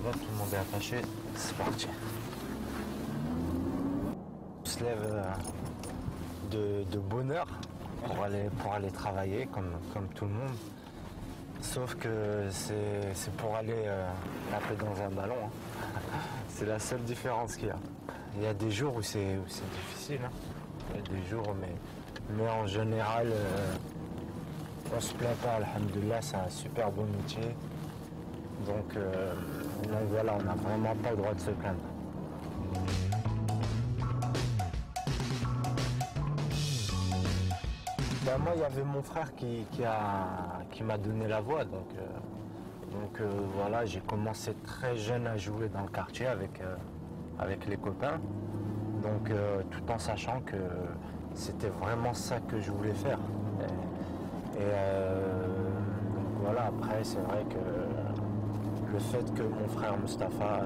Là, tout le monde est attaché. C'est parti. On se lève de bonne heure pour aller travailler comme tout le monde. Sauf que c'est pour aller taper dans un ballon. Hein. C'est la seule différence qu'il y a. Il y a des jours où c'est difficile. Hein. Il y a des jours, mais en général, on se plaint pas. Alhamdoulilah, c'est un super beau métier. Donc voilà, on n'a vraiment pas le droit de se plaindre. Ben moi, il y avait mon frère qui m'a donné la voix. Donc voilà, j'ai commencé très jeune à jouer dans le quartier avec les copains. Donc tout en sachant que c'était vraiment ça que je voulais faire. Donc voilà, après, c'est vrai que le fait que mon frère Mustapha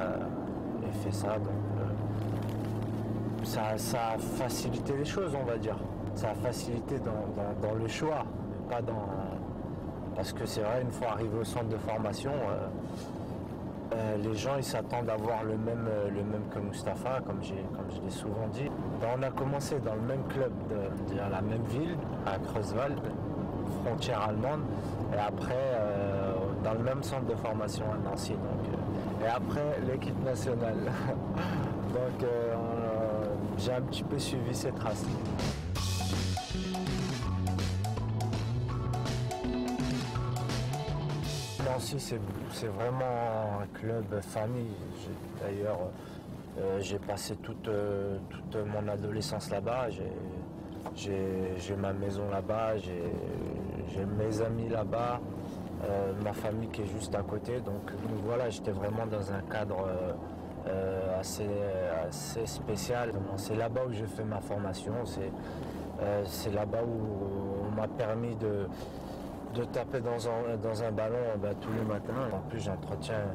ait fait ça, donc, ça a facilité les choses, on va dire. Ça a facilité dans le choix, pas dans... Parce que c'est vrai, une fois arrivé au centre de formation, les gens ils s'attendent à voir le même que Mustapha, comme je l'ai souvent dit. Ben, on a commencé dans le même club de la même ville, à Creuswald, frontière allemande, et après dans le même centre de formation à Nancy. Et après l'équipe nationale. Donc j'ai un petit peu suivi ces traces. Nancy, c'est vraiment un club famille. D'ailleurs, j'ai passé toute mon adolescence là-bas. J'ai ma maison là-bas, j'ai mes amis là-bas, ma famille qui est juste à côté. Donc voilà, j'étais vraiment dans un cadre assez spécial. C'est là-bas où j'ai fait ma formation. C'est là-bas où on m'a permis de taper dans un ballon tous les matins. En plus, j'entretiens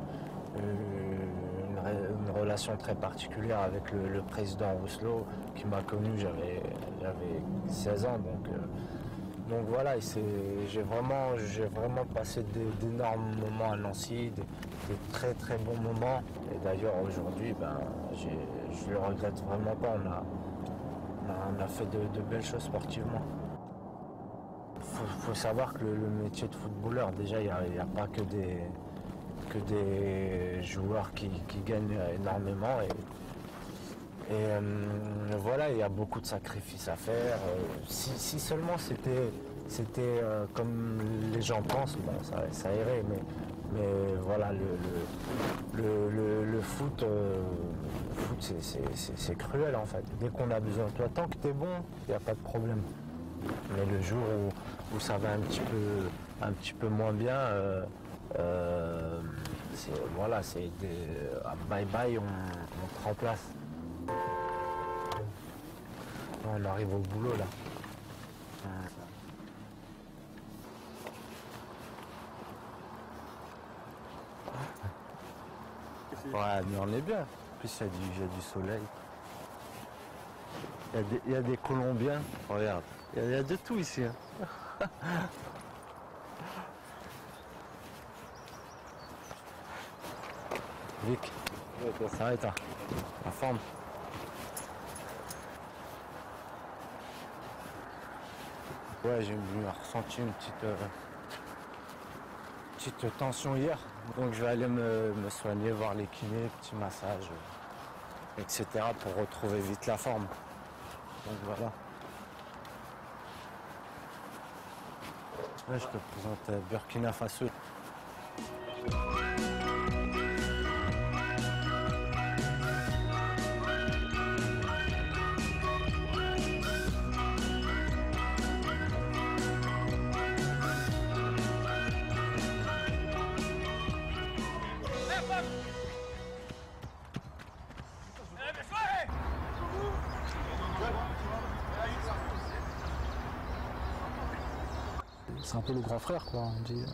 une relation très particulière avec le président Rousselot qui m'a connu, j'avais 16 ans. Donc voilà, j'ai vraiment passé d'énormes moments à Nancy, des très très bons moments. Et d'ailleurs aujourd'hui, je le regrette vraiment pas. On a fait de belles choses sportivement. Faut savoir que le métier de footballeur, déjà, il n'y a pas que des joueurs qui gagnent énormément. Et voilà, il y a beaucoup de sacrifices à faire. Si seulement c'était comme les gens pensent, bon, ça irait. Mais voilà, le foot, c'est cruel en fait. Dès qu'on a besoin de toi, tant que tu es bon, il n'y a pas de problème. Mais le jour où ça va un petit peu moins bien, c'est bye bye, on te remplace. On arrive au boulot là. Ouais, mais on est bien. En plus, il y a du soleil. Il y a des Colombiens. Regarde, il y a de tout ici. Hein. Vic, ça va et toi? La forme? Ouais, j'ai ressenti une petite tension hier. Donc je vais aller me soigner, voir les kinés, petit massage, etc. pour retrouver vite la forme. Donc voilà. Là, je te présente Burkina Faso. C'est un peu le grand frère, quoi. On dit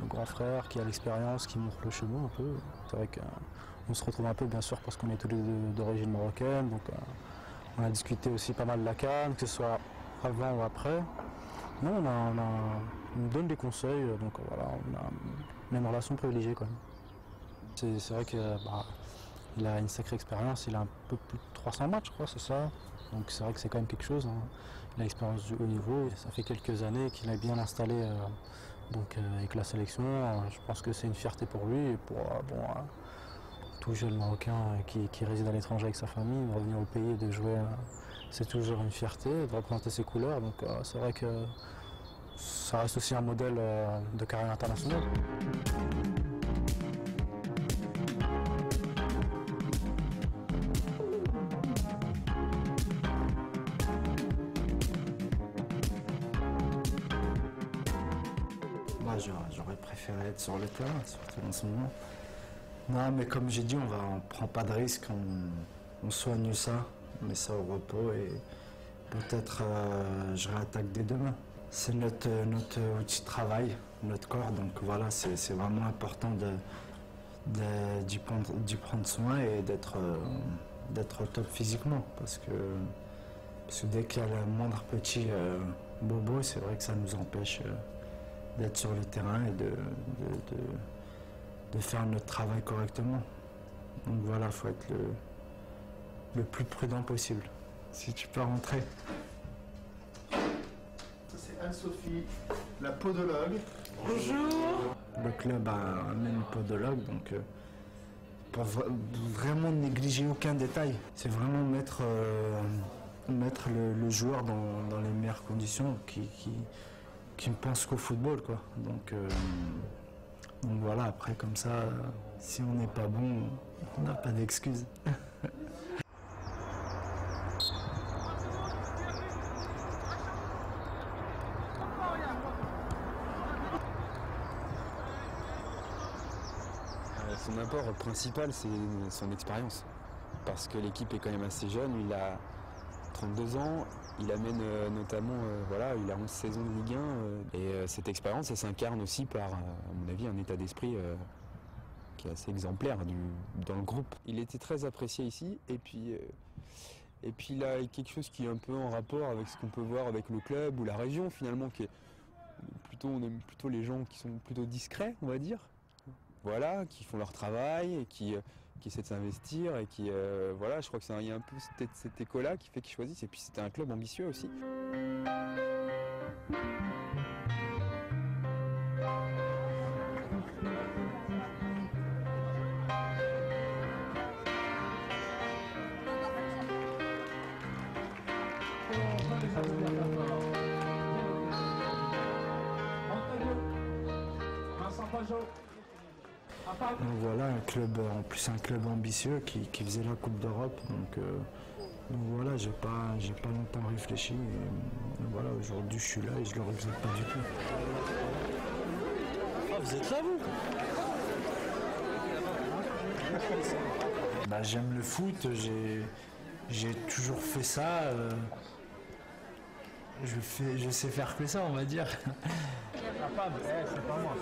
le grand frère qui a l'expérience, qui montre le chemin un peu. C'est vrai qu'on se retrouve un peu, bien sûr, parce qu'on est tous les deux d'origine marocaine. Donc on a discuté aussi pas mal de la CAN, que ce soit avant ou après. Non, on nous donne des conseils, donc voilà, on a une relation privilégiée quand même. C'est vrai qu'il a une sacrée expérience, il a un peu plus de 300 matchs, je crois, c'est ça. Donc c'est vrai que c'est quand même quelque chose, hein. Il a l'expérience du haut niveau, ça fait quelques années qu'il est bien installé avec la sélection. Je pense que c'est une fierté pour lui et pour tout jeune Marocain qui réside à l'étranger avec sa famille, de revenir au pays et de jouer, c'est toujours une fierté de représenter ses couleurs. Donc c'est vrai que ça reste aussi un modèle de carrière internationale. Moi, j'aurais préféré être sur le terrain, surtout en ce moment. Non, mais comme j'ai dit, on prend pas de risque, on soigne ça, on met ça au repos et peut-être je réattaque dès demain. C'est notre outil de travail, notre corps, donc voilà, c'est vraiment important d'y prendre soin et d'être au top physiquement, parce que dès qu'il y a le moindre petit bobo, c'est vrai que ça nous empêche d'être sur le terrain et de faire notre travail correctement. Donc voilà, il faut être le plus prudent possible. Si tu peux rentrer. C'est Anne-Sophie, la podologue. Bonjour. Le club a un même podologue, donc pour vraiment négliger aucun détail. C'est vraiment mettre le joueur dans les meilleures conditions, qui ne pense qu'au football, quoi. Donc voilà, après comme ça, si on n'est pas bon, on n'a pas d'excuses. Son apport principal, c'est son expérience. Parce que l'équipe est quand même assez jeune, il a 32 ans, il amène notamment, il a 11 saisons de Ligue 1. Et cette expérience, elle s'incarne aussi par, à mon avis, un état d'esprit qui est assez exemplaire dans le groupe. Il était très apprécié ici, et puis il a quelque chose qui est un peu en rapport avec ce qu'on peut voir avec le club ou la région finalement, on aime plutôt les gens qui sont plutôt discrets, on va dire. Voilà, qui font leur travail et qui essaient de s'investir et je crois qu'il y a un peu cette écho-là qui fait qu'ils choisissent. Et puis c'était un club ambitieux aussi. Donc voilà, en plus un club ambitieux qui faisait la Coupe d'Europe. Donc voilà, j'ai pas longtemps réfléchi. Et voilà, aujourd'hui je suis là et je le regrette pas du tout. Ah, vous êtes là, vous? J'aime le foot, j'ai toujours fait ça. Je sais faire que ça, on va dire. Apam, c'est pas moi.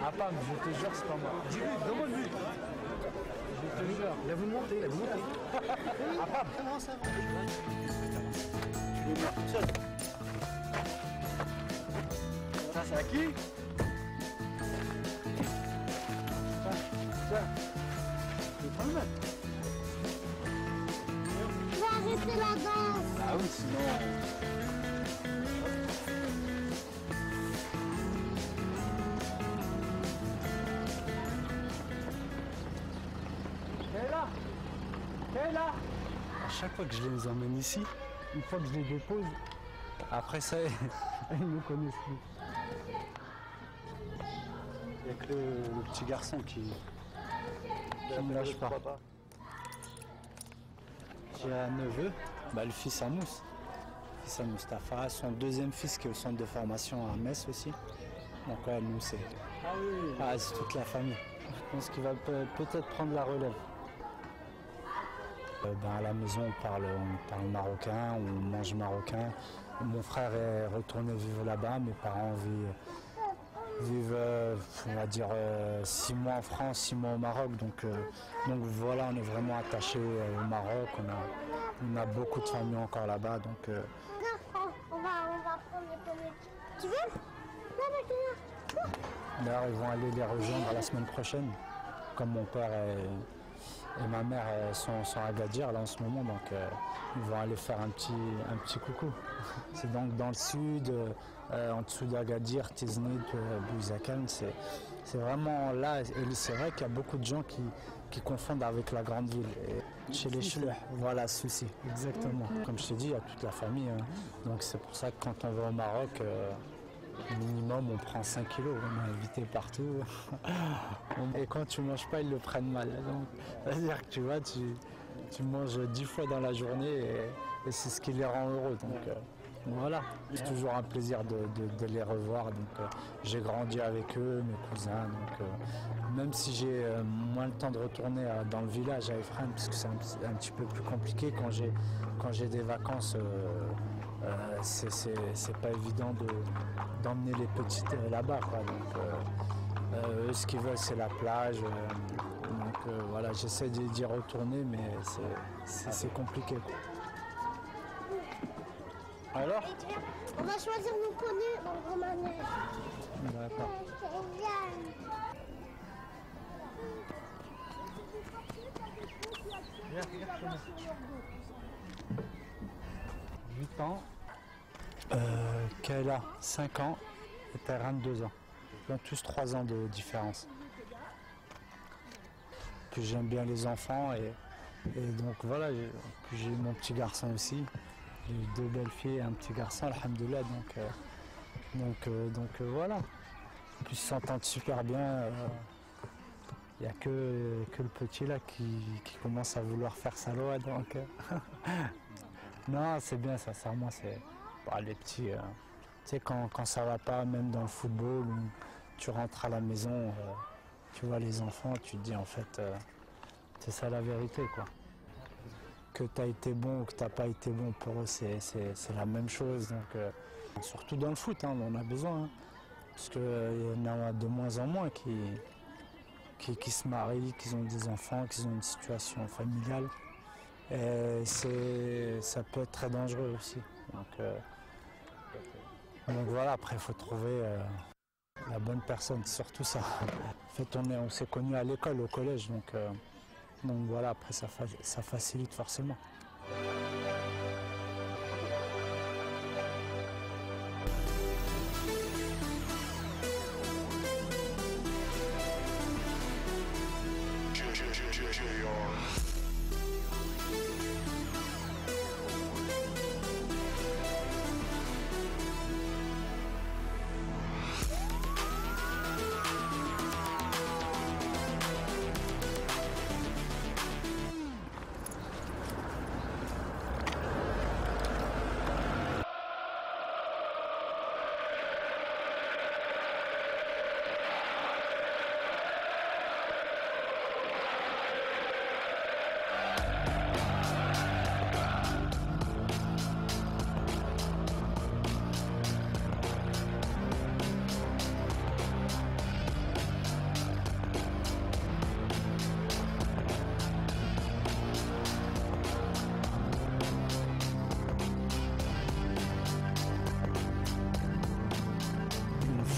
Apam, je te jure, c'est pas moi. Dis-lui, demande-lui. Je te jure. Il a voulu monter, Apam. Comment ça va? Je vais voir tout seul. Ça, c'est à qui? Tiens. Je vais prendre le mettre. On va arrêter la danse. Ah oui, sinon... Là. À chaque fois que je les emmène ici, une fois que je les dépose, après ça, ils ne me connaissent plus. Il n'y a que le petit garçon qui ne lâche pas. J'ai un neveu, le fils à Mousse. Le fils à Mustapha, son deuxième fils qui est au centre de formation à Metz aussi. Donc ouais, nous c'est toute la famille. Je pense qu'il va peut-être prendre la relève. À la maison, on parle marocain, on mange marocain. Mon frère est retourné vivre là-bas, mes parents vivent on va dire, 6 mois en France, 6 mois au Maroc. Donc voilà, on est vraiment attachés au Maroc. On a beaucoup de familles encore là-bas. Donc, On va prendre les pommettes. Tu veux? D'ailleurs, ils vont aller les rejoindre la semaine prochaine. comme mon père et ma mère sont à Agadir là en ce moment, donc ils vont aller faire un petit coucou. C'est donc dans le sud, en dessous d'Agadir, Tiznit, Bouzakan, c'est vraiment là. Et c'est vrai qu'il y a beaucoup de gens qui confondent avec la grande ville. Et chez les Chouh, voilà, Souci, exactement. Comme je t'ai dit, il y a toute la famille. Hein. Donc c'est pour ça que quand on va au Maroc, minimum on prend 5 kilos, on est invité partout. Et quand tu manges pas, ils le prennent mal. C'est-à-dire que tu vois, tu manges 10 fois dans la journée et c'est ce qui les rend heureux. Donc voilà, c'est toujours un plaisir de les revoir. Donc j'ai grandi avec eux, mes cousins. Donc même si j'ai moins le temps de retourner dans le village à Efren, parce que c'est un petit peu plus compliqué quand j'ai des vacances. C'est pas évident d'emmener les petites là-bas, quoi. Donc eux, ce qu'ils veulent, c'est la plage. Donc voilà, j'essaie d'y retourner, mais c'est compliqué, quoi. Alors, On va choisir nos poneys dans le grand manège. d'accord. C'est bien. 8 ans, Kayla 5 ans et Terran 2 ans. Ils ont tous 3 ans de différence. Puis j'aime bien les enfants et donc voilà, j'ai eu mon petit garçon aussi. J'ai eu 2 belles filles et un petit garçon, alhamdoulilah, donc voilà. Puis ils s'entendent super bien. Il n'y a que le petit là qui commence à vouloir faire sa loi, donc non, c'est bien, sincèrement, c'est les petits. Tu sais, quand ça va pas, même dans le football, où tu rentres à la maison, tu vois les enfants, tu te dis en fait, c'est ça la vérité, quoi. Que tu as été bon ou que tu n'as pas été bon, pour eux, c'est la même chose. Donc, surtout dans le foot, hein, on en a besoin. Hein, parce qu'il y en a de moins en moins qui se marient, qui ont des enfants, qui ont une situation familiale. Et ça peut être très dangereux aussi. Donc voilà, après il faut trouver la bonne personne, surtout ça. En fait, on s'est connus à l'école, au collège, donc voilà, après ça facilite forcément.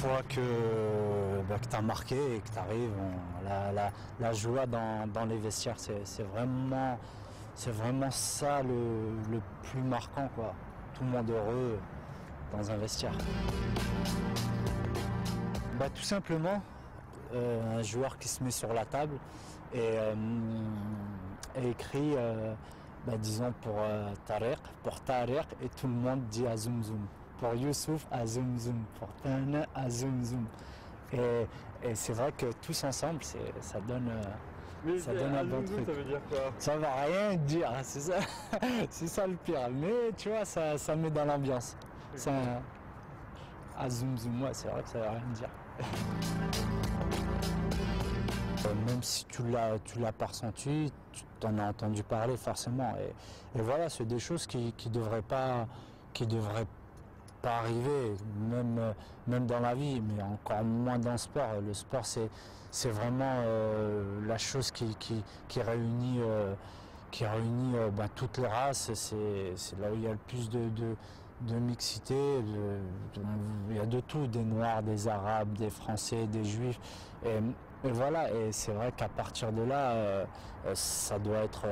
Fois que tu as marqué et que tu arrives, la joie dans les vestiaires, c'est vraiment ça le plus marquant, quoi. Tout le monde heureux dans un vestiaire. Tout simplement, un joueur qui se met sur la table et écrit, disons pour Tariq, et tout le monde dit à Zoum Zoum. Pour Youssouf, à Zoum Zoum. Pour Tana, à Zoum Zoum. Et c'est vrai que tous ensemble, ça donne un bon truc. Ça veut dire quoi? Ça va rien dire, c'est ça, c'est ça le pire. Mais tu vois, ça met dans l'ambiance. À Zoum Zoum, ouais, c'est vrai que ça va rien dire. Même si tu l'as pas ressenti, tu t'en as entendu parler forcément. Et voilà, c'est des choses qui devraient pas arriver, même dans la vie, mais encore moins dans le sport. Le sport, c'est vraiment la chose qui réunit toutes les races. C'est là où il y a le plus de mixité. Il y a de tout, des Noirs, des Arabes, des Français, des Juifs. Et voilà, et c'est vrai qu'à partir de là, ça doit être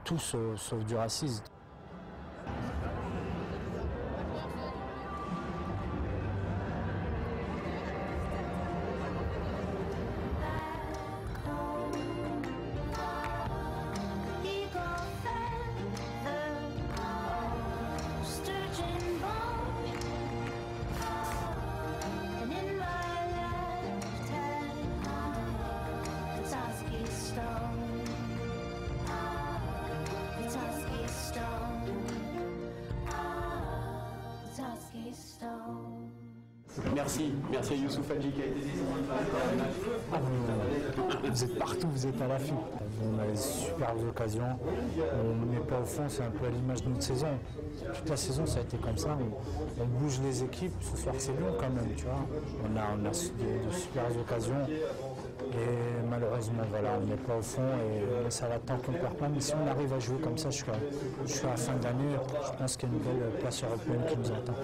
tout sauf du racisme. Merci à Youssouf Hadji qui a été désigné. Vous êtes partout, vous êtes à l'affût. On a des super occasions. On n'est pas au fond, c'est un peu à l'image de notre saison. Toute la saison, ça a été comme ça. On bouge les équipes. Ce soir, c'est long quand même, tu vois. On a de super occasions. Et malheureusement, voilà, on n'est pas au fond et ça va tant qu'on ne perd pas. Mais si on arrive à jouer comme ça jusqu'à la fin d'année, je pense qu'il y a une belle place européenne qui nous attend.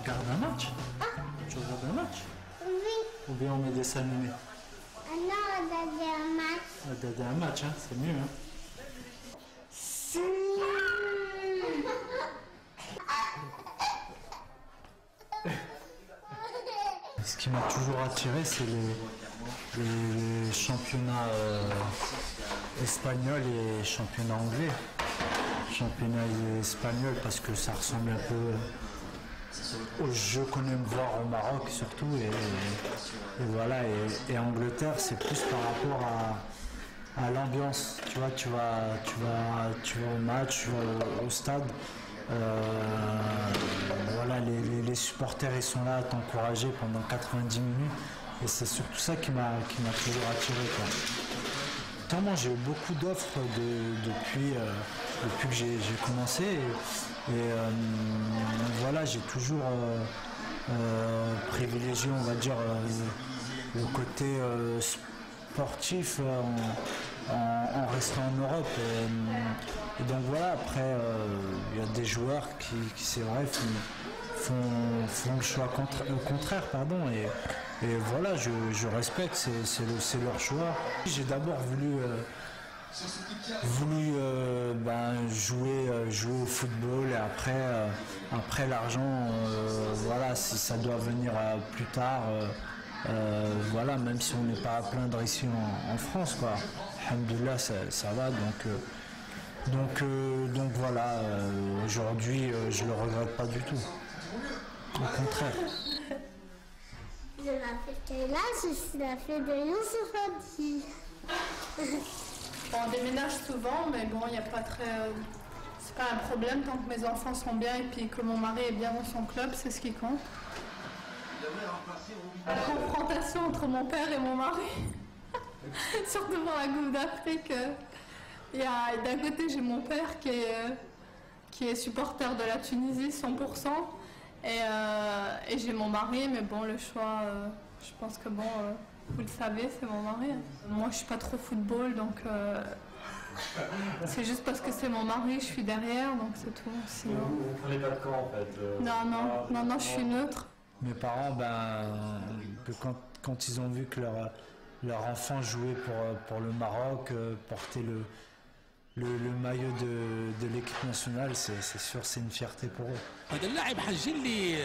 regardes un match? Tu regardes un match? Oui. Ou bien on met des dessins animés? Non, regarder un match. Regarder un match, hein, c'est mieux. Hein. Ce qui m'a toujours attiré, c'est les championnats espagnols et championnats anglais. Championnat espagnol parce que ça ressemble un peu aux jeux qu'on aime voir au Maroc surtout. Et voilà, et Angleterre, c'est plus par rapport à l'ambiance. Tu vois, tu vas au match, tu vas au stade. Voilà, les supporters ils sont là à t'encourager pendant 90 minutes et c'est surtout ça qui m'a toujours attiré, quoi. Moi j'ai eu beaucoup d'offres depuis que j'ai commencé et voilà, j'ai toujours privilégié, on va dire, le côté sportif en restant en Europe. Et donc voilà, après, il y a des joueurs qui c'est vrai, font le choix contraire, pardon. Et voilà, je respecte, c'est leur choix. J'ai d'abord voulu jouer au football et après l'argent, voilà, ça doit venir plus tard. Voilà, même si on n'est pas à plaindre ici en France, quoi. Alhamdoulilah, ça va, donc voilà, aujourd'hui, je le regrette pas du tout. Au contraire. Je m'appelle là, je suis la fille de Youssouf Hadji. On déménage souvent, mais bon, il n'y a pas très... c'est pas un problème tant que mes enfants sont bien et puis que mon mari est bien dans son club, c'est ce qui compte. La confrontation entre mon père et mon mari, surtout pour la Coupe d'Afrique. D'un côté, j'ai mon père qui est supporter de la Tunisie 100%, et j'ai mon mari, mais bon, le choix, je pense que bon, vous le savez, c'est mon mari. Moi, je suis pas trop football, donc c'est juste parce que c'est mon mari, je suis derrière, donc c'est tout. Sinon... Vous prenez pas de camp en fait? Non, je suis neutre. Mes parents, quand ils ont vu que leur enfant jouait pour le Maroc, portait le maillot de l'équipe nationale, c'est sûr, c'est une fierté pour eux. هذا اللاعب حجل لي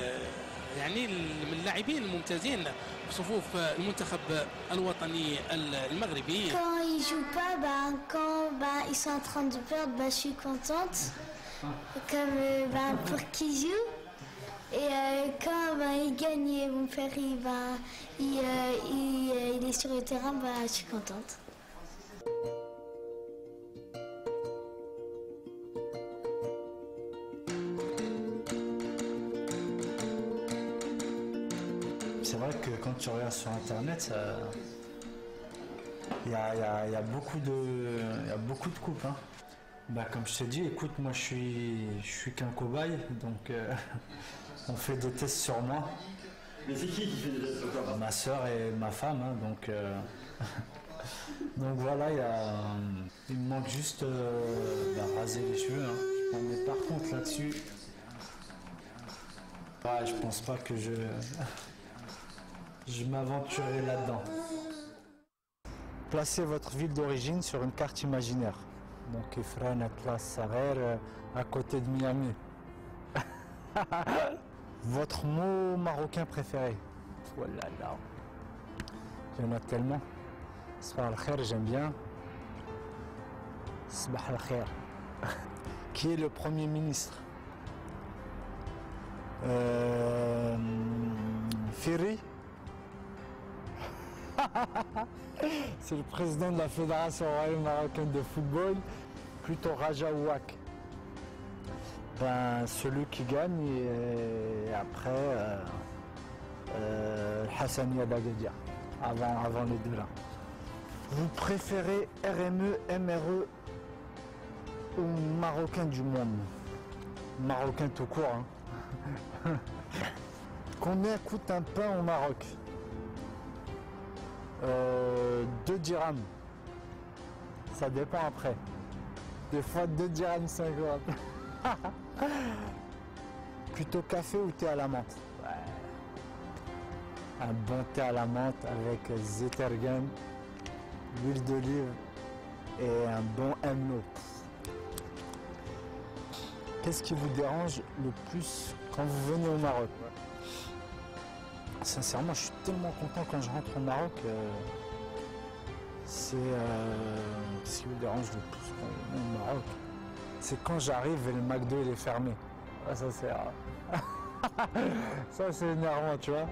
يعني من اللاعبين الممتازين في صفوف المنتخب الوطني المغربي. Quand ils jouent pas, quand ils sont en train de perdre, je suis contente. Comme pour qu'ils jouent. Et quand ils gagnent, mon père il est sur le terrain, je suis contente. C'est vrai que quand tu regardes sur internet, il y a beaucoup de coupes. Hein. Comme je t'ai dit, écoute, moi je suis qu'un cobaye, donc on fait des tests sur moi. Mais c'est qui fait des tests sur toi? Ma soeur et ma femme, hein, donc donc voilà, il me manque juste raser les cheveux. Hein. Mais par contre là-dessus, je pense pas que je m'aventurerai là-dedans. Placez votre ville d'origine sur une carte imaginaire. Donc Ifrane Atlas Sarer à côté de Miami. Votre mot marocain préféré? Oh là là. Il y en a tellement. Sabah al-Khair, j'aime bien. Sabah al-Khair. Qui est le Premier ministre? Ferry. C'est le président de la Fédération royale marocaine de football, plutôt Raja Ouak. Celui qui gagne et après Hassania d'Agadia, avant les deux là. Vous préférez RME, MRE ou Marocain du monde? Marocain tout court. Hein. Combien coûte un pain au Maroc? 2 dirhams. Ça dépend après. Des fois 2 dirhams 50. Plutôt café ou thé à la menthe? Ouais. Un bon thé à la menthe avec zétergan, l'huile d'olive et un bon MO. Qu'est-ce qui vous dérange le plus quand vous venez au Maroc? Sincèrement, je suis tellement content quand je rentre au Maroc. C'est ce qui me dérange le plus quand on est au Maroc. C'est quand j'arrive et le McDo il est fermé. Ah, ça c'est ça c'est énervant, tu vois.